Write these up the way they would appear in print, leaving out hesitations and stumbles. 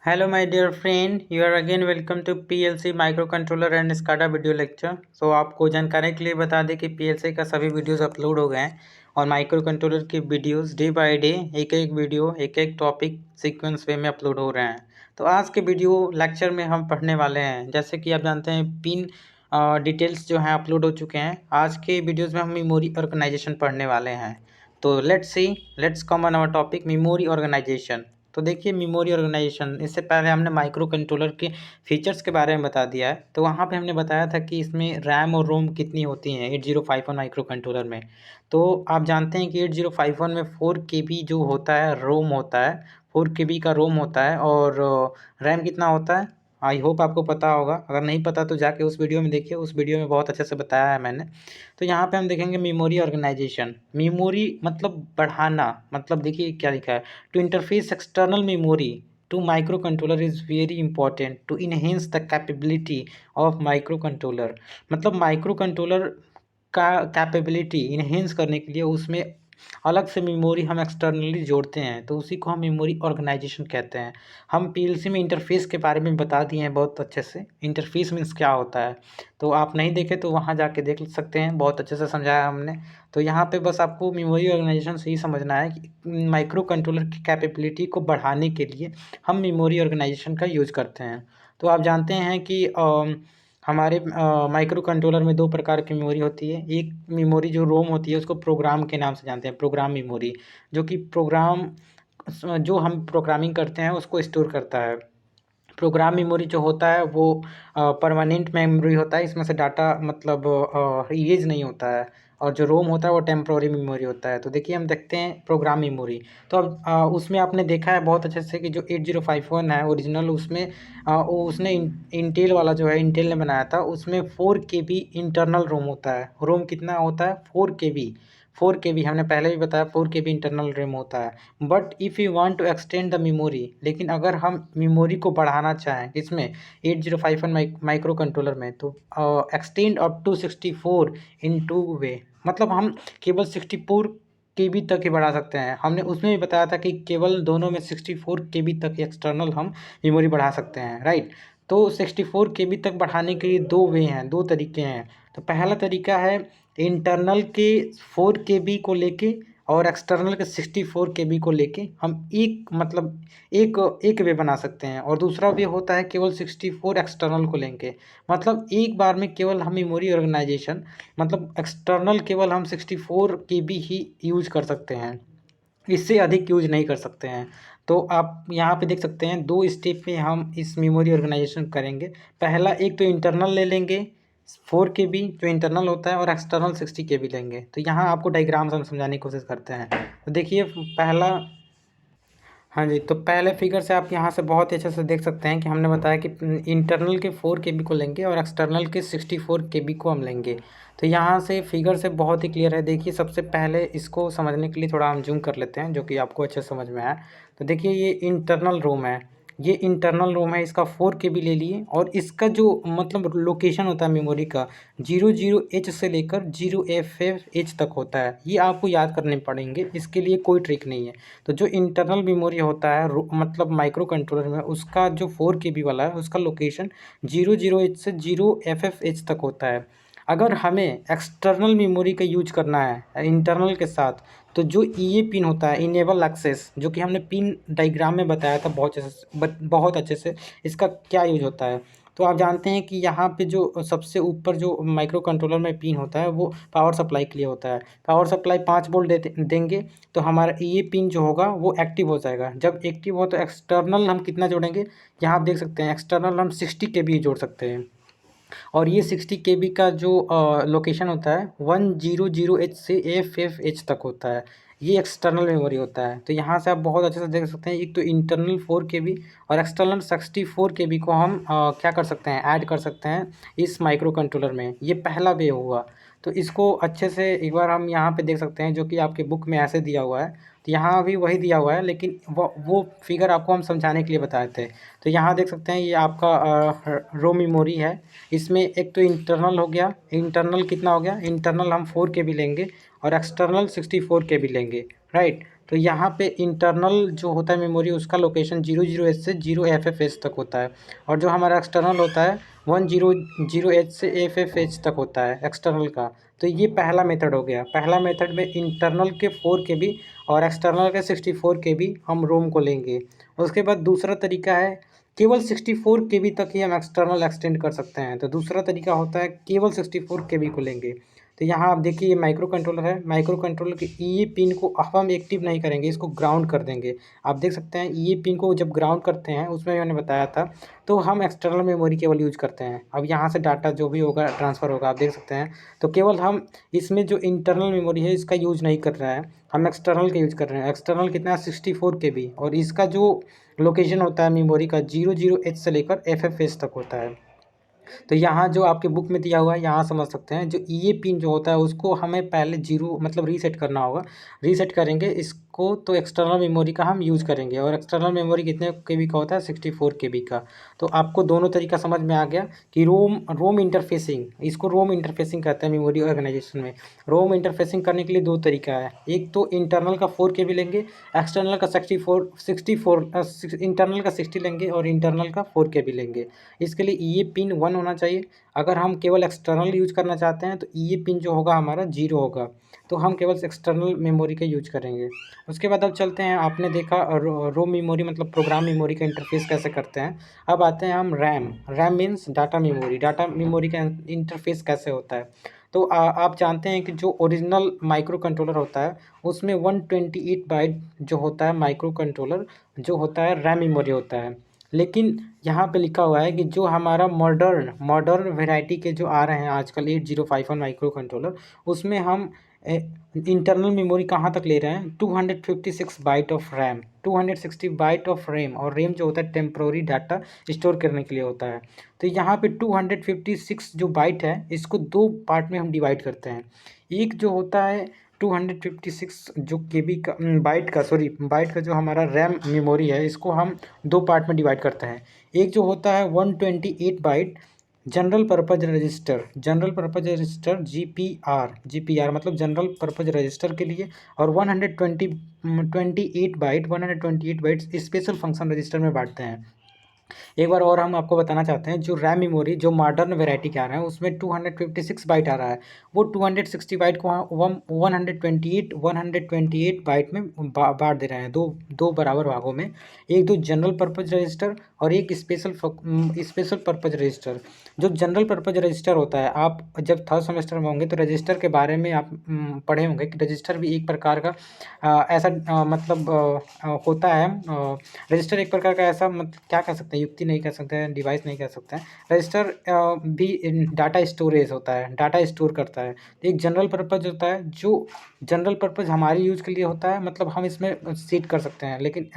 Hello my dear friend, you are again welcome to PLC microcontroller and SCADA video lecture. आपको जानकारी के लिए बता दें कि PLC का सभी वीडियोस अपलोड हो गए हैं और माइक्रो कंट्रोलर की वीडियोस डे बाय डे एक एक वीडियो एक एक टॉपिक सीक्वेंस वे में अपलोड हो रहे हैं। तो आज के वीडियो लेक्चर में हम पढ़ने वाले हैं, जैसे कि आप जानते हैं पिन डिटेल्स जो हैं अपलोड हो चुके हैं। आज के वीडियोज़ में हम मेमोरी ऑर्गेनाइजेशन पढ़ने वाले हैं। तो let's come on our topic memory organisation. तो देखिए मेमोरी ऑर्गेनाइजेशन, इससे पहले हमने माइक्रो कंट्रोलर के फीचर्स के बारे में बता दिया है। तो वहाँ पे हमने बताया था कि इसमें रैम और रोम कितनी होती हैं 8051 माइक्रो कंट्रोलर में। तो आप जानते हैं कि 8051 में 4 KB जो होता है रोम होता है, 4 KB का रोम होता है और रैम कितना होता है आई होप आपको पता होगा। अगर नहीं पता तो जाके उस वीडियो में देखिए, उस वीडियो में बहुत अच्छे से बताया है मैंने। तो यहाँ पे हम देखेंगे मेमोरी ऑर्गेनाइजेशन। मेमोरी मतलब बढ़ाना, मतलब देखिए क्या लिखा है, to interface external memory to microcontroller is very important to enhance the capability of microcontroller। मतलब माइक्रो कंट्रोलर का कैपेबिलिटी इन्हेंस करने के लिए उसमें अलग से मेमोरी हम एक्सटर्नली जोड़ते हैं, तो उसी को हम मेमोरी ऑर्गेनाइजेशन कहते हैं। हम पीएलसी में इंटरफेस के बारे में बता दिए हैं बहुत अच्छे से, इंटरफेस मीन्स क्या होता है। तो आप नहीं देखे तो वहाँ जाके देख सकते हैं, बहुत अच्छे से समझाया हमने। तो यहाँ पे बस आपको मेमोरी ऑर्गेनाइजेशन से ही समझना है कि माइक्रो कंट्रोलर की कैपेबिलिटी को बढ़ाने के लिए हम मेमोरी ऑर्गेनाइजेशन का यूज़ करते हैं। तो आप जानते हैं कि हमारे माइक्रो कंट्रोलर में दो प्रकार की मेमोरी होती है। एक मेमोरी जो रोम होती है उसको प्रोग्राम के नाम से जानते हैं, प्रोग्राम मेमोरी, जो कि प्रोग्राम जो हम प्रोग्रामिंग करते हैं उसको स्टोर करता है। प्रोग्राम मेमोरी जो होता है वो परमानेंट मेमोरी होता है, इसमें से डाटा मतलब इरेज नहीं होता है। और जो रोम होता है वो टेम्प्रोरी मेमोरी होता है। तो देखिए हम देखते हैं प्रोग्राम मेमोरी। तो अब उसमें आपने देखा है बहुत अच्छे से कि जो 8051 है ओरिजिनल, उसमें वो उसने इंटेल वाला जो है, इंटेल ने बनाया था, उसमें 4 KB इंटरनल रोम होता है। रोम कितना होता है 4 KB। 4 KB हमने पहले भी बताया, 4 KB इंटरनल रैम होता है। But if you want to extend the memory, लेकिन अगर हम मेमोरी को बढ़ाना चाहें इसमें 8051 माइक्रो कंट्रोलर में, तो extend up to 64 in two way, मतलब हम केवल 64 KB तक ही बढ़ा सकते हैं। हमने उसमें भी बताया था कि केवल दोनों में 64 KB तक एक्सटर्नल हम मेमोरी बढ़ा सकते हैं, राइट। तो 64 KB तक बढ़ाने के लिए दो वे हैं, दो तरीके हैं। तो पहला तरीका है इंटरनल के 4 KB को लेके और एक्सटर्नल के 64 KB को लेके हम एक मतलब एक एक वे बना सकते हैं। और दूसरा वे होता है केवल 64 एक्सटर्नल को लेंगे, मतलब एक बार में केवल हम मेमोरी ऑर्गेनाइजेशन, मतलब एक्सटर्नल केवल हम 64 KB ही यूज कर सकते हैं, इससे अधिक यूज नहीं कर सकते हैं। तो आप यहाँ पे देख सकते हैं दो स्टेप में हम इस मेमोरी ऑर्गेनाइजेशन करेंगे। पहला एक तो इंटरनल ले लेंगे 4 KB जो इंटरनल होता है, और एक्सटर्नल 60 KB लेंगे। तो यहाँ आपको डायग्राम से हम समझाने की कोशिश करते हैं। तो देखिए पहला, हाँ जी, तो पहले फिगर से आप यहाँ से बहुत ही अच्छे से देख सकते हैं कि हमने बताया कि इंटरनल के 4 KB को लेंगे और एक्सटर्नल के 64 KB को हम लेंगे। तो यहाँ से फिगर से बहुत ही क्लियर है। देखिए सबसे पहले इसको समझने के लिए थोड़ा हम जूम कर लेते हैं, जो कि आपको अच्छे समझ में आए। तो देखिए ये इंटरनल रोम है, ये इंटरनल रोम है, इसका 4 KB ले लिए, और इसका जो मतलब लोकेशन होता है मेमोरी का 00H से लेकर 0FFH तक होता है। ये आपको याद करने पड़ेंगे, इसके लिए कोई ट्रिक नहीं है। तो जो इंटरनल मेमोरी होता है मतलब माइक्रो कंट्रोलर में, उसका जो 4 KB वाला है उसका लोकेशन 00H से 0FFH तक होता है। अगर हमें एक्सटर्नल मेमोरी का यूज करना है इंटरनल के साथ, तो जो ये पिन होता है इनेबल एक्सेस, जो कि हमने पिन डायग्राम में बताया था बहुत अच्छे से, इसका क्या यूज होता है। तो आप जानते हैं कि यहाँ पे जो सबसे ऊपर जो माइक्रो कंट्रोलर में पिन होता है वो पावर सप्लाई के लिए होता है। पावर सप्लाई 5 वोल्ट देंगे तो हमारा ये पिन जो होगा वो एक्टिव हो जाएगा। जब एक्टिव हो तो एक्सटर्नल हम कितना जोड़ेंगे, यहाँ आप देख सकते हैं एक्सटर्नल हम 60 KB जोड़ सकते हैं। और ये 60 KB का जो लोकेशन होता है 100H से FFH तक होता है, ये एक्सटर्नल मेमोरी होता है। तो यहाँ से आप बहुत अच्छे से देख सकते हैं, एक तो इंटरनल 4 KB और एक्सटर्नल 64 KB को हम क्या कर सकते हैं, ऐड कर सकते हैं इस माइक्रो कंट्रोलर में। ये पहला वे हुआ। तो इसको अच्छे से एक बार हम यहाँ पे देख सकते हैं, जो कि आपके बुक में ऐसे दिया हुआ है। तो यहाँ भी वही दिया हुआ है, लेकिन वो फिगर आपको हम समझाने के लिए बताए थे। तो यहाँ देख सकते हैं ये आपका रो मेमोरी है। इसमें एक तो इंटरनल हो गया, इंटरनल कितना हो गया, इंटरनल हम 4 KB लेंगे और एक्सटर्नल 64 KB लेंगे, राइट। तो यहाँ पे इंटरनल जो होता है मेमोरी उसका लोकेशन 00H से 0FFH तक होता है, और जो हमारा एक्सटर्नल होता है 100H से FFH तक होता है एक्सटर्नल का। तो ये पहला मेथड हो गया। पहला मेथड में इंटरनल के 4 KB और एक्सटर्नल के 64 KB हम रोम को लेंगे। उसके बाद दूसरा तरीका है केवल 64 KB तक ही हम एक्सटर्नल एक्सटेंड कर सकते हैं। तो दूसरा तरीका होता है केवल 64 KB को लेंगे। तो यहाँ आप देखिए ये माइक्रो कंट्रोलर है। माइक्रो कंट्रोलर के ई पिन को अब हम एक्टिव नहीं करेंगे, इसको ग्राउंड कर देंगे। आप देख सकते हैं ई पिन को जब ग्राउंड करते हैं, उसमें मैंने बताया था, तो हम एक्सटर्नल मेमोरी केवल यूज करते हैं। अब यहाँ से डाटा जो भी होगा ट्रांसफ़र होगा, आप देख सकते हैं। तो केवल हम इसमें जो इंटरनल मेमोरी है इसका यूज नहीं कर रहे हैं, हम एक्सटर्नल का यूज कर रहे हैं। एक्सटर्नल कितना है 64 KB, और इसका जो लोकेशन होता है मेमोरी का 00H से लेकर FFH तक होता है। तो यहाँ जो आपके बुक में दिया हुआ है यहाँ समझ सकते हैं। जो ये पिन जो होता है उसको हमें पहले जीरो मतलब रीसेट करना होगा। रीसेट करेंगे इसको तो एक्सटर्नल मेमोरी का हम यूज़ करेंगे, और एक्सटर्नल मेमोरी कितने KB का होता है 64 KB का। तो आपको दोनों तरीका समझ में आ गया कि रोम इंटरफेसिंग, इसको रोम इंटरफेसिंग कहते हैं मेमोरी ऑर्गेनाइजेशन में। रोम इंटरफेसिंग करने के लिए दो तरीका है, एक तो इंटरनल का 4 KB लेंगे, एक्सटर्नल का 64 इंटरनल का 60 लेंगे और इंटरनल का 4 KB लेंगे। इसके लिए ये पिन 1 होना चाहिए। अगर हम केवल एक्सटर्नल यूज करना चाहते हैं तो ये पिन जो होगा हमारा 0 होगा। तो हम केवल एक्सटर्नल मेमोरी का यूज करेंगे। उसके बाद अब चलते हैं, आपने देखा रोम मेमोरी मतलब प्रोग्राम मेमोरी का इंटरफेस कैसे करते हैं। अब आते हैं हम RAM means data memory. Data memory का इंटरफेस कैसे होता है। तो आप जानते हैं कि जो ओरिजिनल माइक्रो कंट्रोलर होता है उसमें 128 बाइट जो होता है माइक्रो कंट्रोलर जो होता है रैम मेमोरी होता है। लेकिन यहाँ पे लिखा हुआ है कि जो हमारा मॉडर्न वैरायटी के जो आ रहे हैं आजकल 8051 माइक्रो कंट्रोलर, उसमें हम इंटरनल मेमोरी कहाँ तक ले रहे हैं 256 byte of RAM, 260 byte of RAM. और रैम जो होता है टेम्प्रोरी डाटा स्टोर करने के लिए होता है। तो यहाँ पे 256 जो बाइट है इसको दो पार्ट में हम डिवाइड करते हैं। एक जो होता है 256 जो KB का बाइट का जो हमारा रैम मेमोरी है इसको हम दो पार्ट में डिवाइड करते हैं। एक जो होता है 128 byte general purpose register, GPR मतलब जनरल पर्पज रजिस्टर के लिए, और 128 बाइट स्पेशल फंक्शन रजिस्टर में बांटते हैं। एक बार और हम आपको बताना चाहते हैं, जो रैम मेमोरी जो मॉडर्न वैरायटी के आ रहे हैं उसमें 256 बाइट आ रहा है, वो 260 बाइट को 128 बाइट में बांट दे रहे हैं दो बराबर भागों में। एक तो जनरल पर्पज रजिस्टर और एक स्पेशल पर्पज रजिस्टर। जो जनरल पर्पज रजिस्टर होता है, आप जब थर्ड सेमेस्टर में होंगे तो रजिस्टर के बारे में आप पढ़े होंगे कि रजिस्टर भी एक प्रकार का होता है। रजिस्टर एक प्रकार का ऐसा क्या कह सकते हैं, युक्ति नहीं कह सकते हैं, डिवाइस नहीं कह सकते हैं। रजिस्टर भी डाटा स्टोरेज होता है, डाटा स्टोर करता है। एक जनरल पर्पज होता है, जो जनरल पर्पज हमारी यूज़ के लिए होता है, मतलब हम इसमें सीट कर सकते हैं। लेकिन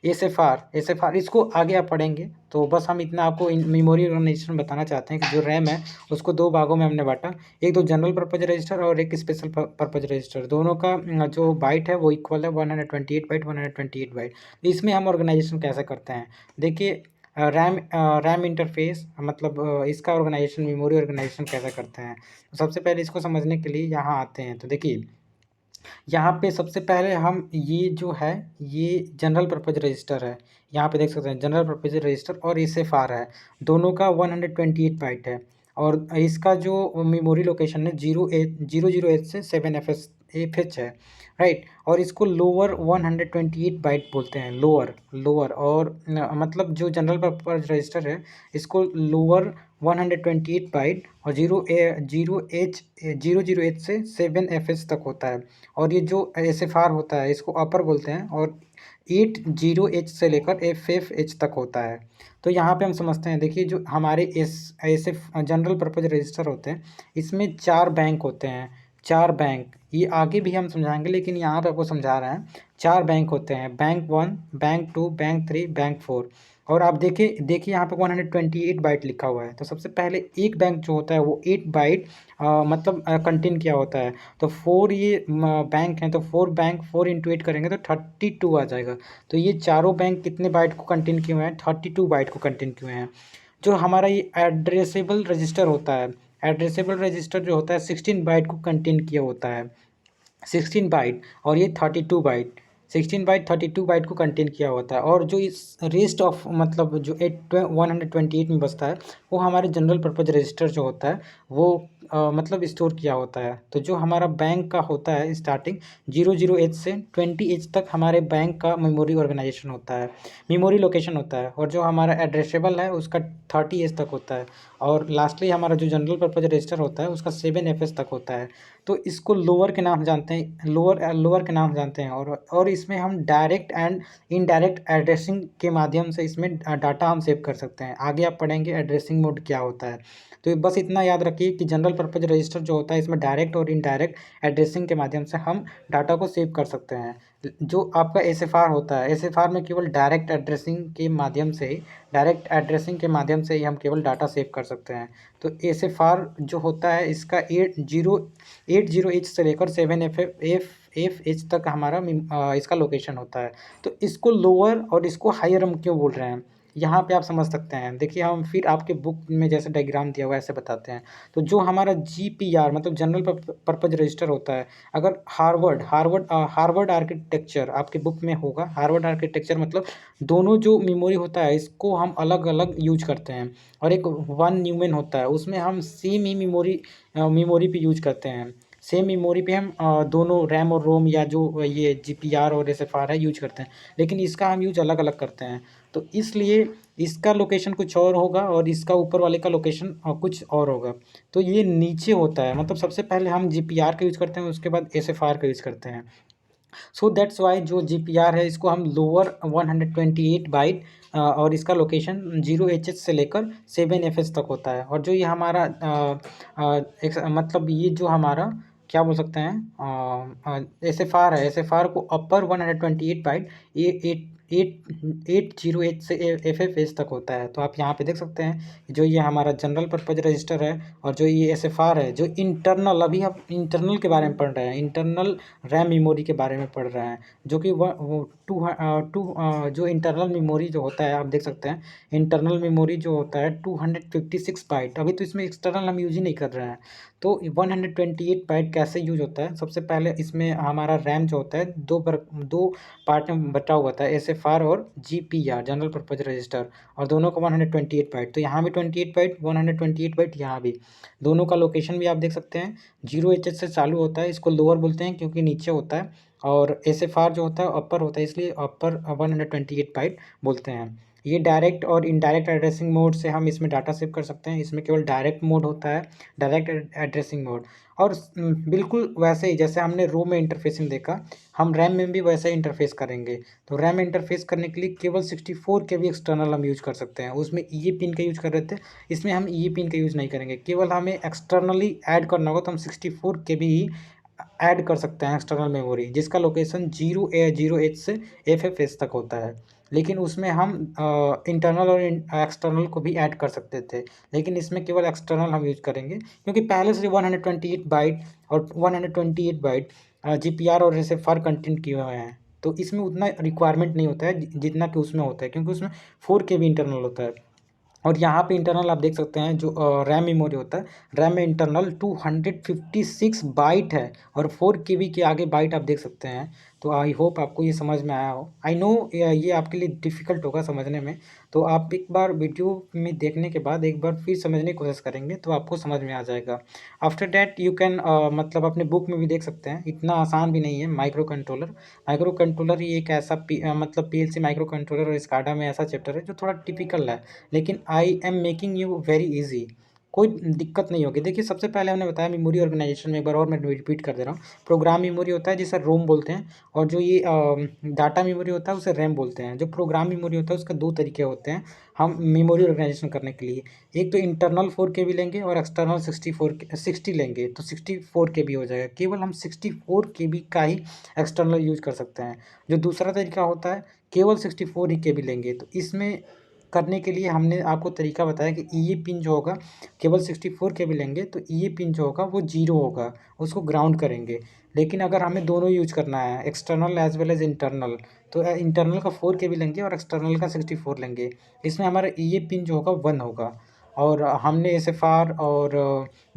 एस एफ आर इसको आगे आप पढ़ेंगे। तो बस हम इतना आपको मेमोरी ऑर्गेनाइजेशन बताना चाहते हैं कि जो रैम है उसको दो भागों में हमने बांटा, एक तो जनरल पर्पज रजिस्टर और एक स्पेशल पर्पज रजिस्टर। दोनों का जो बाइट है वो इक्वल है 128 बाइट 128 बाइट। इसमें हम ऑर्गेनाइजेशन कैसे करते हैं, देखिए रैम इंटरफेस मतलब इसका ऑर्गेनाइजेशन मेमोरी ऑर्गेनाइजेशन कैसे करते हैं। सबसे पहले इसको समझने के लिए यहाँ आते हैं। तो देखिए यहाँ पे सबसे पहले हम ये जो है ये जनरल पर्पज रजिस्टर है, यहाँ पे देख सकते हैं जनरल पर्पज रजिस्टर और एसएफआर है, दोनों का 128 बाइट है। और इसका जो मेमोरी लोकेशन है 00H से 7FH है, राइट। और इसको लोअर 128 बाइट बोलते हैं, लोअर। और मतलब जो जनरल पर्पज रजिस्टर है इसको लोअर 128 बाइट और 00H से 7FH तक होता है। और ये जो एसएफआर होता है इसको अपर बोलते हैं, और 80H से लेकर FFH तक होता है। तो यहाँ पे हम समझते हैं, देखिए जो हमारे एसएफ जनरल पर्पज रजिस्टर होते हैं इसमें 4 बैंक होते हैं, 4 बैंक, ये आगे भी हम समझाएंगे लेकिन यहाँ पे आपको समझा रहे हैं। 4 बैंक होते हैं, बैंक 1, बैंक 2, बैंक 3, बैंक 4। और आप देखिए यहाँ पे 128 बाइट लिखा हुआ है। तो सबसे पहले एक बैंक जो होता है वो 8 बाइट मतलब कंटेन किया होता है। तो 4 ये बैंक हैं, तो 4 इंटू 8 करेंगे तो 32 आ जाएगा। तो ये चारों बैंक कितने बाइट को कंटेन किए हुए हैं, 32 बाइट को कंटेन किए हुए हैं। जो हमारा ये एड्रेसेबल रजिस्टर होता है, एड्रेसेबल रजिस्टर जो होता है 16 बाइट को कंटेन किया होता है, 16 बाइट, और ये 32 बाइट। 16 बाइट 32 बाइट को कंटेन किया होता है, और जो इस रेस्ट ऑफ मतलब जो 128 में बसता है वो हमारे जनरल पर्पज रजिस्टर जो होता है वो मतलब स्टोर किया होता है। तो जो हमारा बैंक का होता है स्टार्टिंग 00H से 20H तक हमारे बैंक का मेमोरी ऑर्गेनाइजेशन होता है, मेमोरी लोकेशन होता है, और जो हमारा एड्रेसेबल है उसका 30H तक होता है, और लास्टली हमारा जो जनरल पर्पज रजिस्टर होता है उसका 7FS तक होता है। तो इसको लोअर के नाम जानते हैं, लोअर के नाम जानते हैं, और इसमें हम डायरेक्ट एंड इनडायरेक्ट एड्रेसिंग के माध्यम से इसमें डाटा हम सेव कर सकते हैं। आगे आप पढ़ेंगे एड्रेसिंग मोड क्या होता है। तो बस इतना याद रखिए कि जनरल पर्पज रजिस्टर जो होता है इसमें डायरेक्ट और इनडायरेक्ट एड्रेसिंग के माध्यम से हम डाटा को सेव कर सकते हैं। जो आपका एसएफआर होता है, एसएफआर में केवल डायरेक्ट एड्रेसिंग के माध्यम से ही हम केवल डाटा सेव कर सकते हैं। तो एसएफआर जो होता है इसका 80H से लेकर 7FH तक हमारा इसका लोकेशन होता है। तो इसको लोअर और इसको हायर हम क्यों बोल रहे हैं, यहाँ पे आप समझ सकते हैं। देखिए हम फिर आपके बुक में जैसे डायग्राम दिया हुआ है ऐसे बताते हैं। तो जो हमारा जीपीआर मतलब जनरल पर्पज रजिस्टर होता है, अगर हार्वर्ड आर्किटेक्चर आपके बुक में होगा, हार्वर्ड आर्किटेक्चर मतलब दोनों जो मेमोरी होता है इसको हम अलग अलग यूज करते हैं, और एक वन न्यूमन होता है उसमें हम सेम ही मेमोरी पे यूज करते हैं। सेम मेमोरी पे हम दोनों रैम और रोम या जो ये जीपीआर और एसएफआर है यूज करते हैं, लेकिन इसका हम यूज अलग अलग करते हैं। तो इसलिए इसका लोकेशन कुछ और होगा और इसका ऊपर वाले का लोकेशन कुछ और होगा। तो ये नीचे होता है, मतलब सबसे पहले हम जीपीआर का यूज करते हैं, उसके बाद एसएफआर का यूज करते हैं। सो दैट्स वाई जो जीपीआर है इसको हम लोअर 128 बाइट और इसका लोकेशन 0HH से लेकर 7FH तक होता है। और जो ये हमारा मतलब ये जो हमारा क्या बोल सकते हैं एसएफआर है, एसएफआर को अपर 128 बाइट ये 80H से FFH तक होता है। तो आप यहाँ पे देख सकते हैं जो ये हमारा जनरल पर्पज रजिस्टर है, और जो ये एसएफआर है जो इंटरनल, अभी आप इंटरनल के बारे में पढ़ रहे हैं, इंटरनल रैम मेमोरी के बारे में पढ़ रहे हैं, जो कि जो इंटरनल मेमोरी जो होता है आप देख सकते हैं इंटरनल मेमोरी जो होता है 256 बाइट। अभी तो इसमें एक्सटर्नल हम यूज ही नहीं कर रहे हैं। तो 128 बाइट कैसे यूज होता है, सबसे पहले इसमें हमारा रैम जो होता है दो पार्ट में बटा हुआ था, एसएफआर और जीपीआर जनरल पर्पज रजिस्टर, और दोनों का 128 बाइट। तो यहाँ भी 28 बाइट 128 बाइट, यहाँ भी दोनों का लोकेशन भी आप देख सकते हैं 0HH से चालू होता है, इसको लोअर बोलते हैं क्योंकि नीचे होता है, और एसएफआर जो होता है अपर होता है इसलिए अपर 128 बाइट बोलते हैं। ये डायरेक्ट और इनडायरेक्ट एड्रेसिंग मोड से हम इसमें डाटा सेव कर सकते हैं। इसमें केवल डायरेक्ट मोड होता है, डायरेक्ट एड्रेसिंग मोड, और बिल्कुल वैसे ही जैसे हमने रोम में इंटरफेसिंग देखा, हम रैम में भी वैसे ही इंटरफेस करेंगे। तो रैम इंटरफेस करने के लिए केवल 64 के भी एक्सटर्नल हम यूज कर सकते हैं। उसमें ई पिन का यूज कर रहे थे, इसमें हम ई पिन का यूज नहीं करेंगे, केवल हमें एक्सटर्नली ऐड करना होगा तो हम 64 के भी ही ऐड कर सकते हैं एक्सटर्नल मेमोरी, जिसका लोकेशन 0H से FFH तक होता है। लेकिन उसमें हम इंटरनल और एक्सटर्नल को भी ऐड कर सकते थे, लेकिन इसमें केवल एक्सटर्नल हम यूज करेंगे क्योंकि पहले से 128 बाइट और 128 बाइट जीपीआर और एसएफआर कंटेंट किए हुए हैं। तो इसमें उतना रिक्वायरमेंट नहीं होता है जितना कि उसमें होता है, क्योंकि उसमें 4 KB इंटरनल होता है। और यहाँ पे इंटरनल आप देख सकते हैं जो रैम मेमोरी होता है, रैम में इंटरनल 256 बाइट है, और 4 KB के आगे बाइट आप देख सकते हैं। तो आई होप आपको ये समझ में आया हो। आई नो ये आपके लिए डिफ़िकल्ट होगा समझने में, तो आप एक बार वीडियो में देखने के बाद एक बार फिर समझने की कोशिश करेंगे तो आपको समझ में आ जाएगा। आफ्टर डैट यू कैन मतलब अपने बुक में भी देख सकते हैं, इतना आसान भी नहीं है माइक्रो कंट्रोलर ही एक ऐसा मतलब पीएलसी माइक्रो कंट्रोलर और स्काडा में ऐसा चैप्टर है जो थोड़ा टिपिकल है, लेकिन I am making you very easy, कोई दिक्कत नहीं होगी। देखिए सबसे पहले हमने बताया मेमोरी ऑर्गेनाइजेशन में, एक बार और मैं रिपीट कर दे रहा हूँ। प्रोग्राम मेमोरी होता है जिसे रोम बोलते हैं, और जो ये डाटा मेमोरी होता है उसे रैम बोलते हैं। जो प्रोग्राम मेमोरी होता है उसके दो तरीके होते हैं हम मेमोरी ऑर्गेनाइजेशन करने के लिए, एक तो इंटरनल 4 KB लेंगे और एक्सटर्नल 60 लेंगे, तो 64 KB हो जाएगा। केवल हम 64 KB का ही एक्सटर्नल यूज कर सकते हैं। जो दूसरा तरीका होता है केवल 64 KB लेंगे। तो इसमें करने के लिए हमने आपको तरीका बताया कि ई पिन जो होगा केवल 64 KB लेंगे, तो ई पिन जो होगा वो 0 होगा, उसको ग्राउंड करेंगे। लेकिन अगर हमें दोनों यूज करना है external as well as internal, तो इंटरनल का 4 KB लेंगे और एक्सटर्नल का 64 लेंगे। इसमें हमारा ई पिन जो होगा 1 होगा। और हमने SFR और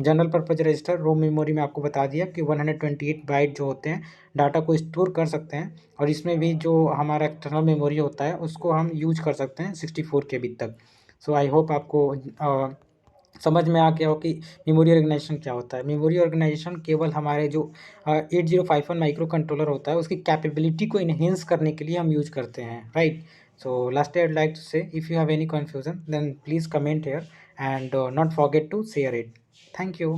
जनरल पर्पज रजिस्टर रोम मेमोरी में आपको बता दिया कि 128 बाइट जो होते हैं डाटा को स्टोर कर सकते हैं, और इसमें भी जो हमारा एक्सटर्नल मेमोरी होता है उसको हम यूज कर सकते हैं 64 KB तक। सो आई होप आपको समझ में आ गया हो कि मेमोरी ऑर्गेनाइजेशन क्या होता है। मेमोरी ऑर्गेनाइजेशन केवल हमारे जो 8051 माइक्रो कंट्रोलर होता है उसकी कैपेबिलिटी को इन्हेंस करने के लिए हम यूज करते हैं, right. So lastly, I'd like to say, if you have any confusion, then please comment here and not forget to share it. Thank you.